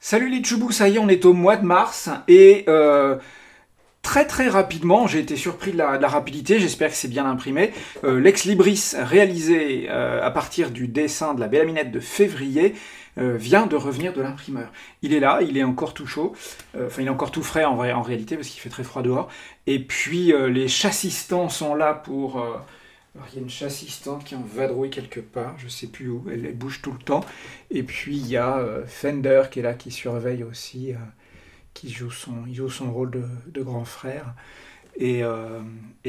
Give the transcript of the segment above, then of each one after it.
Salut les Tchoubous, ça y est, on est au mois de mars et très très rapidement, j'ai été surpris de la rapidité, j'espère que c'est bien imprimé. L'ex Libris réalisé à partir du dessin de la Belle Aminette de février vient de revenir de l'imprimeur. Il est là, il est encore tout chaud, enfin il est encore tout frais en réalité parce qu'il fait très froid dehors. Et puis les chassistants sont là pour... alors, il y a une chassistante qui en vadrouille quelque part, je sais plus où, elle bouge tout le temps. Et puis il y a Fender qui est là, qui surveille aussi, il joue son rôle de grand frère. Et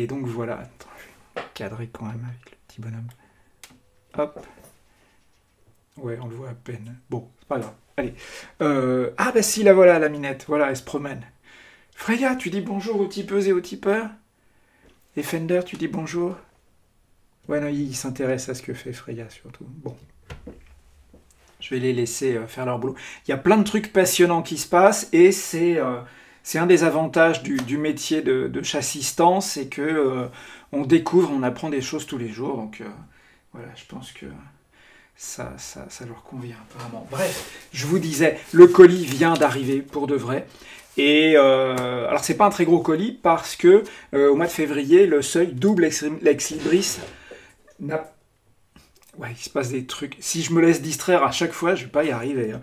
donc voilà, attends, je vais cadrer quand même avec le petit bonhomme. Hop, ouais, on le voit à peine. Bon, c'est pas grave. Allez. Ah bah si, la voilà, la minette, voilà, elle se promène. Freya, tu dis bonjour aux tipeuses et aux tipeurs? Et Fender, tu dis bonjour? Ouais, non, il s'intéresse à ce que fait Freya surtout. Bon. Je vais les laisser faire leur boulot. Il y a plein de trucs passionnants qui se passent et c'est un des avantages du métier de chassistant, c'est que on découvre, on apprend des choses tous les jours. Donc voilà, je pense que ça leur convient apparemment. Bref, je vous disais, le colis vient d'arriver pour de vrai. Et alors c'est pas un très gros colis parce que au mois de février, le seuil double ex libris n'a... Ouais, il se passe des trucs. Si je me laisse distraire à chaque fois, je vais pas y arriver, hein.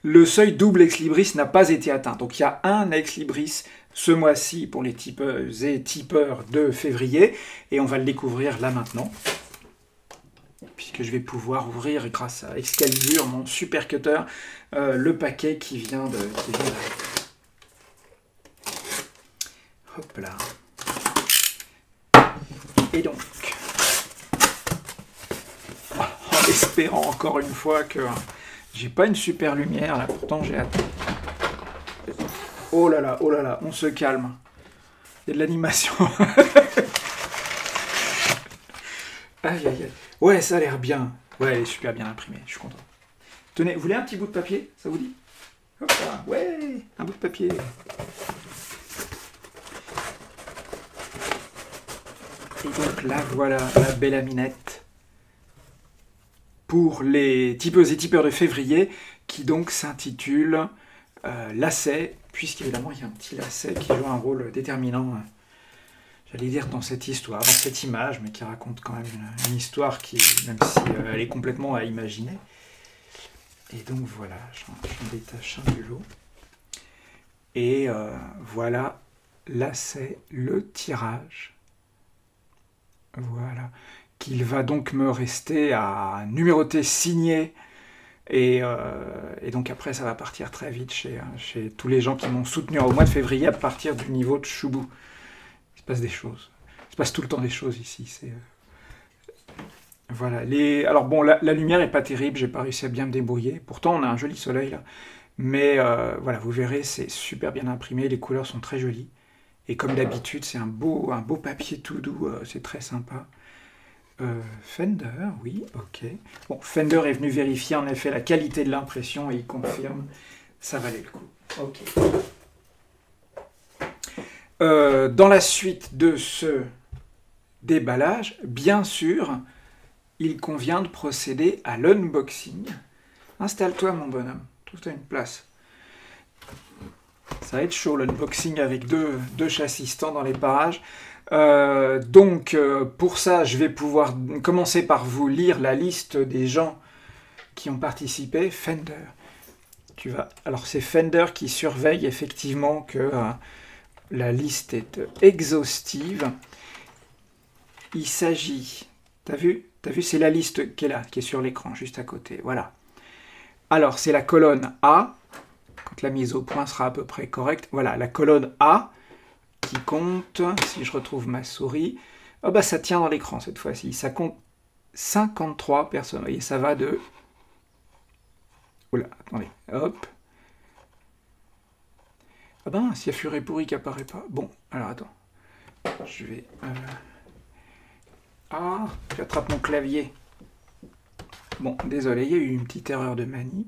Le seuil double ex libris n'a pas été atteint. Donc il y a un ex libris ce mois-ci pour les tipeuses et tipeurs de février. Et on va le découvrir là maintenant. Puisque je vais pouvoir ouvrir grâce à Excalibur, mon super cutter, le paquet qui vient d'arriver. Hop là. Et donc, en espérant encore une fois que j'ai pas une super lumière là, pourtant j'ai hâte. Oh là là, on se calme. Il y a de l'animation. Aïe aïe aïe. Ouais, ça a l'air bien. Ouais, elle est super bien imprimée, je suis content. Tenez, vous voulez un petit bout de papier? Ça vous dit? Hop là, ouais, un bout de papier. Et donc là, voilà la Belle Aminette pour les tipeuses et tipeurs de février, qui donc s'intitule Lacet, puisqu'évidemment il y a un petit lacet qui joue un rôle déterminant, j'allais dire dans cette histoire, dans cette image, mais qui raconte quand même une histoire qui, même si elle est complètement à imaginer. Et donc voilà, j'en détache un du lot. Et voilà, Lacet, le tirage. Voilà. Qu'il va donc me rester à numéroter, signer. Et donc après, ça va partir très vite chez tous les gens qui m'ont soutenu au mois de février à partir du niveau de Choubou. Il se passe des choses. Il se passe tout le temps des choses ici. Voilà. Alors bon, la lumière n'est pas terrible, j'ai pas réussi à bien me débrouiller. Pourtant, on a un joli soleil là. Mais voilà, vous verrez, c'est super bien imprimé, les couleurs sont très jolies. Et comme d'habitude, c'est un beau papier tout doux, c'est très sympa. Fender, oui, ok. Bon, Fender est venu vérifier en effet la qualité de l'impression et il confirme, ça valait le coup. Ok. Dans la suite de ce déballage, bien sûr, il convient de procéder à l'unboxing. Installe-toi mon bonhomme, trouve-toi une place. Ça va être chaud l'unboxing avec deux chassistants dans les parages. Donc pour ça, je vais pouvoir commencer par vous lire la liste des gens qui ont participé. Fender. Alors c'est Fender qui surveille effectivement que la liste est exhaustive. Il s'agit... T'as vu, c'est la liste qui est là, qui est sur l'écran, juste à côté. Voilà. Alors c'est la colonne A. Quand la mise au point sera à peu près correcte. Voilà, la colonne A qui compte, si je retrouve ma souris, oh bah ça tient dans l'écran cette fois-ci, ça compte 53 personnes, vous voyez, ça va de... Oula, attendez, hop. Ah ben, s'il y a Furet pourri qui apparaît pas. Bon, alors attends, je vais... Ah, j'attrape mon clavier. Bon, désolé, il y a eu une petite erreur de manip.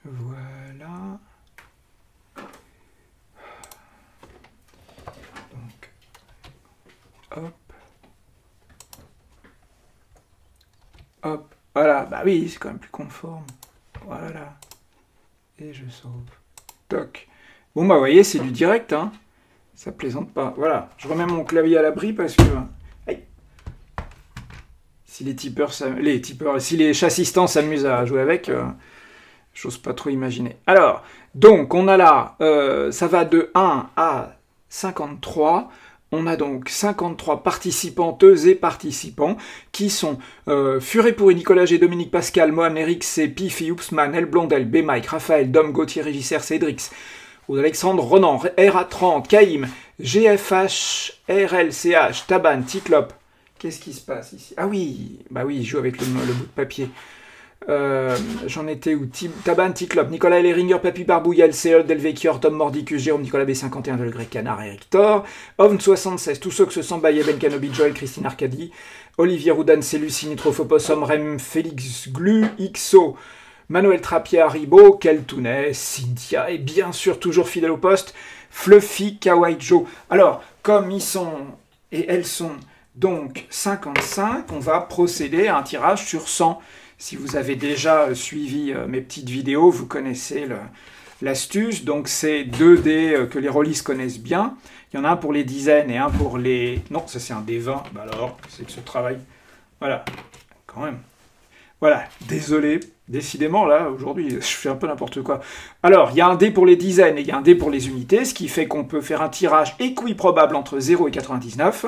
Voilà. Donc, hop. Hop. Voilà, bah oui, c'est quand même plus conforme. Voilà. Et je sauve. Toc. Bon, bah, vous voyez, c'est du direct, hein. Ça plaisante pas. Voilà, je remets mon clavier à l'abri parce que... Aïe. Si les tipeurs, si les chassistants s'amusent à jouer avec, j'ose pas trop imaginer. Alors, donc, on a là, ça va de 1 à 53. On a donc 53 participanteuses et participants qui sont Furet Pourri, Nicolas G, Dominique Pascal, Mohamed Eric C, Pifi, Oupsman, El Blondel, B. Mike, Raphaël, Dom, Gauthier, Régis, Cédrix, Alexandre, Ronan, RA30, Caïm, GFH, RLCH, Taban, Ticlop. Qu'est-ce qui se passe ici? Ah oui, bah oui, il joue avec le bout de papier. J'en étais où? Taban, Ticlop, Nicolas Leringer, Papy Barbouille, LCL, Delvecchio, Tom Mordicus, Jérôme, Nicolas B51, Degré Canard, Eric Thor, Ovn76, tous ceux que se sent Baye, Ben Kenobi, Joel, Christine Arcadi, Olivier Roudan, Céluci, Nitrofopossum, Rem, Félix Glu, XO, Manuel Trappier, Haribo, Keltounet, Cynthia, et bien sûr, toujours fidèle au poste, Fluffy, Kawaii Joe. Alors, comme ils sont et elles sont donc 55, on va procéder à un tirage sur 100. Si vous avez déjà suivi mes petites vidéos, vous connaissez l'astuce. Donc, c'est 2 dés que les rôlistes connaissent bien. Il y en a un pour les dizaines et un pour les... Non, ça c'est un dé 20. Bah alors, c'est que ce travail... Voilà, quand même. Voilà, désolé. Décidément, là, aujourd'hui, je fais un peu n'importe quoi. Alors, il y a un dé pour les dizaines et il y a un dé pour les unités, ce qui fait qu'on peut faire un tirage équiprobable entre 0 et 99.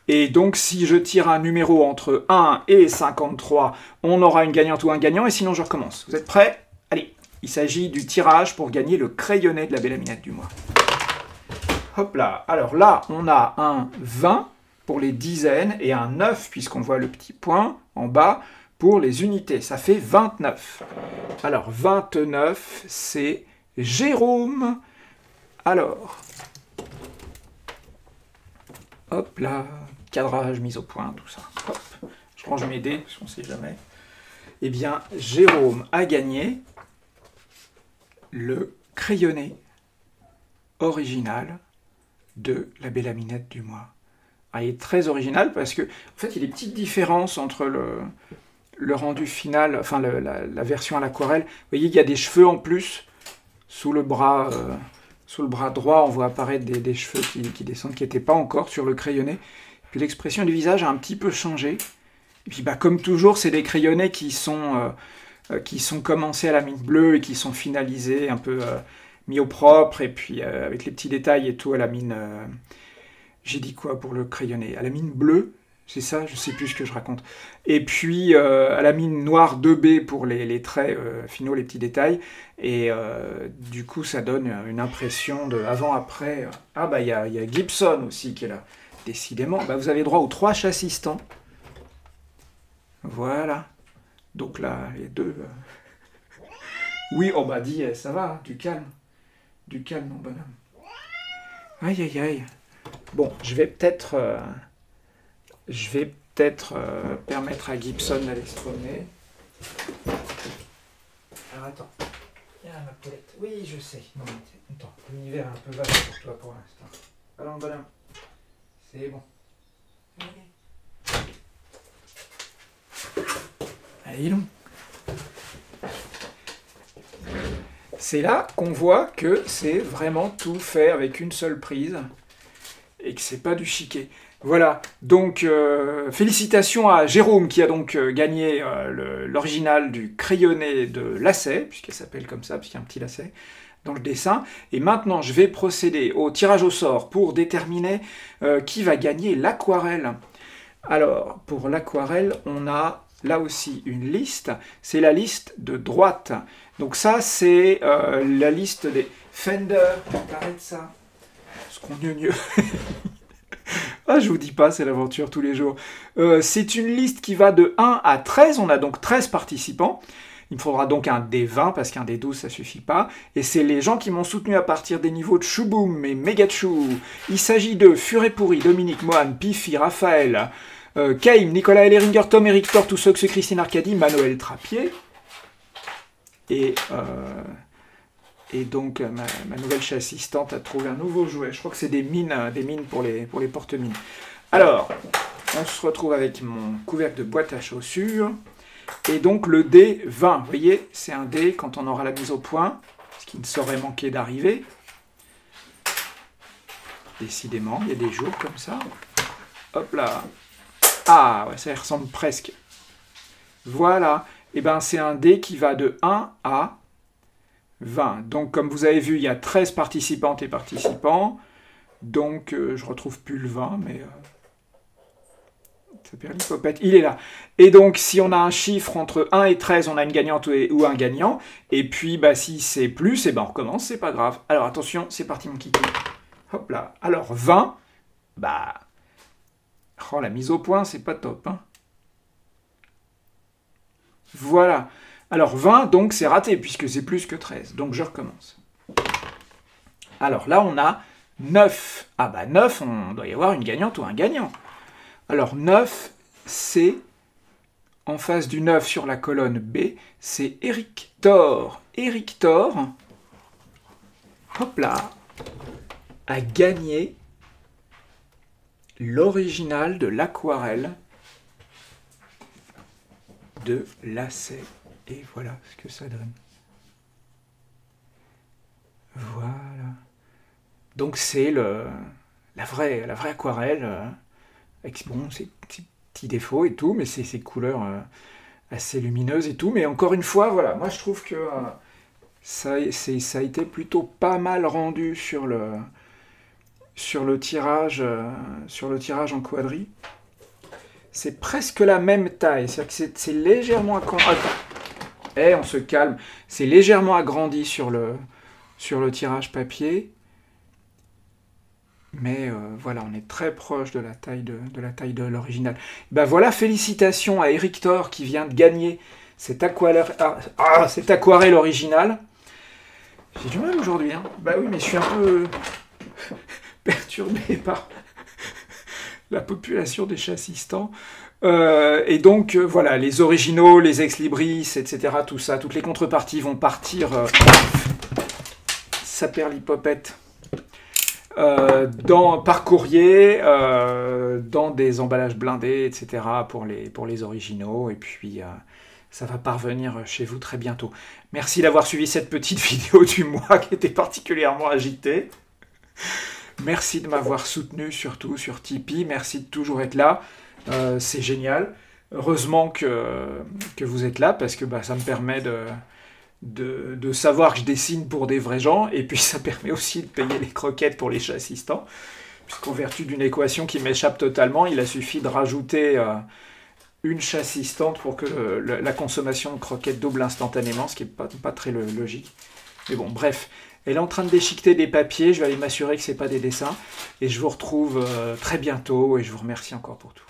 Et donc, si je tire un numéro entre 1 et 53, on aura une gagnante ou un gagnant, et sinon je recommence. Vous êtes prêts? Allez, il s'agit du tirage pour gagner le crayonnet de la Belle Aminette du mois. Hop là, alors là, on a un 20 pour les dizaines et un 9, puisqu'on voit le petit point en bas, pour les unités. Ça fait 29. Alors, 29, c'est Jérôme. Alors, hop là, cadrage, mise au point, tout ça. Hop, je range mes dés, parce qu'on ne sait jamais. Eh bien, Jérôme a gagné le crayonnet original de la Belle Aminette du mois. Ah, il est très original parce que, en fait, il y a des petites différences entre le rendu final, enfin la version à l'aquarelle. Vous voyez, il y a des cheveux en plus sous le bras droit. On voit apparaître des cheveux qui descendent, qui n'étaient pas encore sur le crayonnet. Puis l'expression du visage a un petit peu changé. Et puis, bah, comme toujours, c'est des crayonnets qui sont commencés à la mine bleue et qui sont finalisés un peu mis au propre. Et puis, avec les petits détails et tout à la mine... j'ai dit quoi pour le crayonnet? À la mine bleue, c'est ça? Je sais plus ce que je raconte. Et puis, à la mine noire 2B pour les traits finaux, les petits détails. Et du coup, ça donne une impression de avant-après. Ah, bah, il y a Gibson aussi qui est là. Décidément, bah, vous avez droit aux 3 chassistants. Voilà. Donc là, les deux... Oui, oh bah dis, ça va, du calme. Du calme, mon bonhomme. Aïe, aïe, aïe. Bon, je vais peut-être permettre à Gibson d'aller se promener. Alors attends. Il y a ma poulette. Oui, je sais. Non, attends, l'univers est un peu vaste pour toi pour l'instant. Allons, bonhomme. C'est bon. Allez, donc. C'est là qu'on voit que c'est vraiment tout fait avec une seule prise et que c'est pas du chiquet. Voilà, donc félicitations à Jérôme qui a donc gagné l'original du crayonnet de lacet, puisqu'elle s'appelle comme ça, parce qu'il y a un petit lacet dans le dessin. Et maintenant, je vais procéder au tirage au sort pour déterminer qui va gagner l'aquarelle. Alors, pour l'aquarelle, on a là aussi une liste. C'est la liste de droite. Donc ça, c'est la liste des Fender. Arrête ça. Ce qu'on mieux. Ah, je vous dis pas, c'est l'aventure tous les jours. C'est une liste qui va de 1 à 13. On a donc 13 participants. Il me faudra donc un D20 parce qu'un D12 ça suffit pas. Et c'est les gens qui m'ont soutenu à partir des niveaux de Chouboum et Megachou. Il s'agit de Furet Pourri, Dominique, Mohan, Pifi, Raphaël, Caïm, Nicolas Leringer, Tom, Eric Thor, tous ceux que Christine Arcadi, Manuel Trappier. Et donc ma nouvelle chassistante a trouvé un nouveau jouet. Je crois que c'est des mines pour les porte-mines. Alors, on se retrouve avec mon couvercle de boîte à chaussures. Et donc le dé 20, vous voyez, c'est un dé quand on aura la mise au point, ce qui ne saurait manquer d'arriver. Décidément, il y a des jours comme ça. Hop là. Ah, ouais, ça ressemble presque. Voilà. Et bien, c'est un dé qui va de 1 à 20. Donc, comme vous avez vu, il y a 13 participantes et participants. Donc, je retrouve plus le 20, mais... ça perd l'hypopète. Il est là. Et donc, si on a un chiffre entre 1 et 13, on a une gagnante ou un gagnant. Et puis, bah, si c'est plus, et ben, on recommence, c'est pas grave. Alors, attention, c'est parti, mon kiki. Hop là. Alors, 20, bah... oh, la mise au point, c'est pas top, hein. Voilà. Alors, 20, donc, c'est raté, puisque c'est plus que 13. Donc, je recommence. Alors, là, on a 9. Ah, bah, 9, on doit y avoir une gagnante ou un gagnant. Alors, 9, c'est... en face du 9 sur la colonne B, c'est Eric Thor. Eric Thor, hop là, a gagné l'original de l'aquarelle de Lacet. Et voilà ce que ça donne. Voilà. Donc c'est la vraie aquarelle, avec bon, ses petits défauts et tout, mais c'est ses couleurs assez lumineuses et tout. Mais encore une fois, voilà, moi je trouve que ça a été plutôt pas mal rendu sur le tirage en quadri. C'est presque la même taille, c'est-à-dire que c'est légèrement agrandi. On se calme. C'est légèrement agrandi sur le tirage papier. Mais voilà, on est très proche de la taille de l'original. Ben voilà, félicitations à Eric Thor qui vient de gagner cette aquarelle originale. J'ai du mal aujourd'hui, hein. Bah oui, mais je suis un peu perturbé par la population des chassistants. Et donc, voilà, les originaux, les ex-libris, etc., tout ça, toutes les contreparties vont partir... ça perd l'hypopète. Par courrier, dans des emballages blindés, etc., pour les originaux. Et puis... ça va parvenir chez vous très bientôt. Merci d'avoir suivi cette petite vidéo du mois qui était particulièrement agitée. Merci de m'avoir soutenu, surtout sur Tipeee. Merci de toujours être là. C'est génial. Heureusement que vous êtes là, parce que bah, ça me permet de savoir que je dessine pour des vrais gens. Et puis ça permet aussi de payer les croquettes pour les chassistants. Puisqu'en vertu d'une équation qui m'échappe totalement, il a suffi de rajouter... une chassistante pour que la consommation de croquettes double instantanément, ce qui n'est pas très logique. Mais bon, bref. Elle est en train de déchiqueter des papiers, je vais aller m'assurer que ce n'est pas des dessins. Et je vous retrouve très bientôt et je vous remercie encore pour tout.